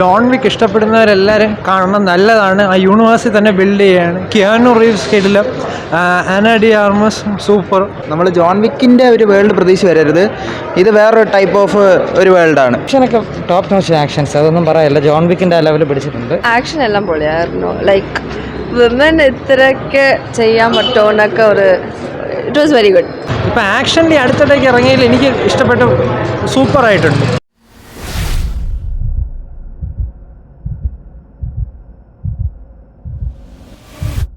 John Wick ഇഷ്ടപ്പെടുന്നവരെല്ലാവരും കാണണം, നല്ലതാണ്. ആ യൂണിവേഴ്സിൽ തന്നെ ബിൽഡ് ചെയ്യാണ്. കിയാനു റീവ്സ് കിടിലം, ആന ഡി ആർമസ് സൂപ്പർ. നമ്മൾ ജോൺ വിക്കിൻ്റെ ഒരു വേൾഡ് പ്രതീക്ഷ വരരുത്. ഇത് വേറൊരു ടൈപ്പ് ഓഫ് ഒരു വേൾഡാണ്. ആക്ഷനൊക്കെ ടോപ്പ് നോച്ച് ആക്ഷൻസ്, അതൊന്നും പറയല്ല. ജോൺ വിക്കിൻ്റെ ആ ലെവലിൽ പിടിച്ചിട്ടുണ്ട്. ആക്ഷൻ എല്ലാം പൊളിയായിരുന്നു. ലൈക്ക് വിമൻ ഇത്രയൊക്കെ ചെയ്യാൻ പറ്റുമെന്നൊക്കെ ഇറ്റ് വാസ് വെരി ഗുഡ്. ഇപ്പം ആക്ഷൻ്റെ അടുത്തിടയ്ക്ക് ഇറങ്ങിയതിൽ എനിക്ക് ഇഷ്ടപ്പെട്ട സൂപ്പറായിട്ടുണ്ട്.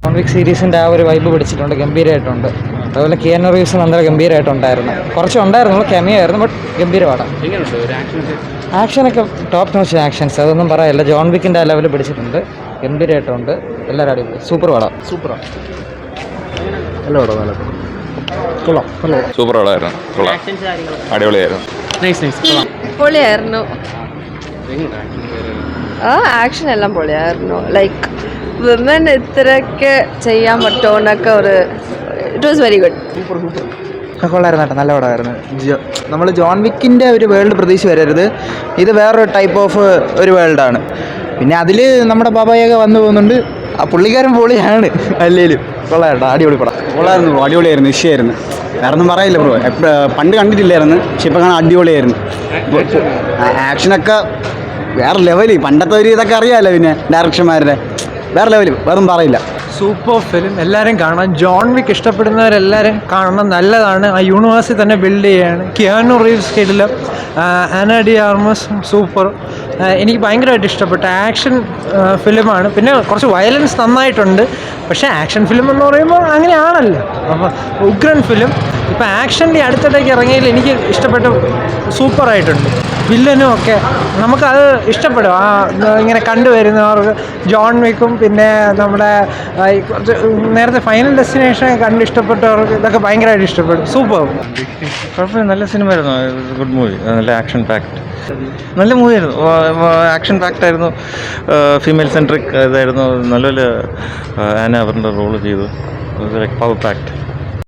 ജോൺ വിക്ക് സീരീസിൻ്റെ ആ ഒരു വൈബ് പിടിച്ചിട്ടുണ്ട്, ഗംഭീരമായിട്ടുണ്ട്. അതുപോലെ കിയാനു റീവ്സ് നല്ല ഗംഭീരമായിട്ടുണ്ടായിരുന്നു. കുറച്ചുണ്ടായിരുന്നുള്ളൂ, കെമിയായിരുന്നു, ബട്ട് ഗംഭീരമാണ്. ആക്ഷനൊക്കെ ടോപ്പ് നോച്ച് ആക്ഷൻസ്, അതൊന്നും പറയല്ല. ജോൺ വിക്കിൻ്റെ ആ ലെവലിൽ പിടിച്ചിട്ടുണ്ട്, ഗംഭീരമായിട്ടുണ്ട്. എല്ലാവരും അടിപൊളി, സൂപ്പർ പടം. സൂപ്പറാണ്, സൂപ്പർ പടമായിരുന്നു, കൊള്ളാം, അടിപൊളിയായിരുന്നു. പൊളിയായിരുന്നു. ആക്ഷൻ എല്ലാം പൊളിയായിരുന്നു. ലൈക്ക് വിമൻ ഇത്രയൊക്കെ ചെയ്യാൻ പറ്റുമെന്നൊക്കെ ഇറ്റ് വാസ് വെരി ഗുഡ്. കൊള്ളായിരുന്നു കേട്ടോ, നല്ല പടമായിരുന്നു. നമ്മൾ ജോൺ വിക്കിൻ്റെ ഒരു വേൾഡ് പ്രതീക്ഷ വരരുത്. ഇത് വേറൊരു ടൈപ്പ് ഓഫ് ഒരു വേൾഡാണ്. പിന്നെ അതിൽ നമ്മുടെ ബാബായൊക്കെ വന്നു പോകുന്നുണ്ട്. ആ പുള്ളിക്കാരൻ പൊളിയാണ്. അല്ലേലും കൊള്ളാട്ടോ, അടിപൊളി പടം. കൊള്ളായിരുന്നു, അടിപൊളിയായിരുന്നു, വിഷയമായിരുന്നു. വേറെ ഒന്നും പറയില്ല ബ്രോ. പണ്ട് കണ്ടിട്ടില്ലായിരുന്നു, പക്ഷെ ഇപ്പം കാണാൻ അടിപൊളിയായിരുന്നു. ആക്ഷനൊക്കെ വേറെ ലെവല്. പണ്ടത്തെ ഒരു ഇതൊക്കെ അറിയാമല്ലോ, പിന്നെ ഡയറക്ഷന്മാരുടെ വേറെ ലെവല്, വേറൊന്നും പറയില്ല. സൂപ്പർ ഫിലിം, എല്ലാവരും കാണാം. ജോൺ വിക്ക് ഇഷ്ടപ്പെടുന്നവരെല്ലാവരും കാണണം, നല്ലതാണ്. ആ യൂണിവേഴ്സിൽ തന്നെ ബിൽഡ് ചെയ്യാണ്. കിയാനു റീവ്സ് കിടിലം, ആന ഡി ആർമസ് സൂപ്പർ. എനിക്ക് ഭയങ്കരമായിട്ട് ഇഷ്ടപ്പെട്ട ആക്ഷൻ ഫിലിമാണ്. പിന്നെ കുറച്ച് വയലൻസ് നന്നായിട്ടുണ്ട്, പക്ഷേ ആക്ഷൻ ഫിലിം എന്ന് പറയുമ്പോൾ അങ്ങനെയാണല്ലോ. അപ്പോൾ ഉഗ്രൻ ഫിലിം. ഇപ്പോൾ ആക്ഷൻ്റെ അടുത്തിടയ്ക്ക് ഇറങ്ങിയതിൽ എനിക്ക് ഇഷ്ടപ്പെട്ട സൂപ്പറായിട്ടുണ്ട്. വില്ലനും ഒക്കെ നമുക്കത് ഇഷ്ടപ്പെടും. ആ ഇങ്ങനെ കണ്ടുവരുന്നവർക്ക് ജോൺ വിക്കും പിന്നെ നമ്മുടെ കുറച്ച് നേരത്തെ ഫൈനൽ ഡെസ്റ്റിനേഷൻ കണ്ട് ഇഷ്ടപ്പെട്ടവർക്ക് ഇതൊക്കെ ഭയങ്കരമായിട്ട് ഇഷ്ടപ്പെടും. സൂപ്പർ. കുഴപ്പമില്ല, നല്ല സിനിമയായിരുന്നു. ഗുഡ് മൂവി, നല്ല ആക്ഷൻ പാക്ട്, നല്ല മൂവിയായിരുന്നു. ആക്ഷൻ പാക്ട് ആയിരുന്നു, ഫീമെയിൽ സെൻട്രിക് ഇതായിരുന്നു. നല്ലപോലെ ആന അവരുടെ റോള് ചെയ്തു, പവർ പാക്ട്.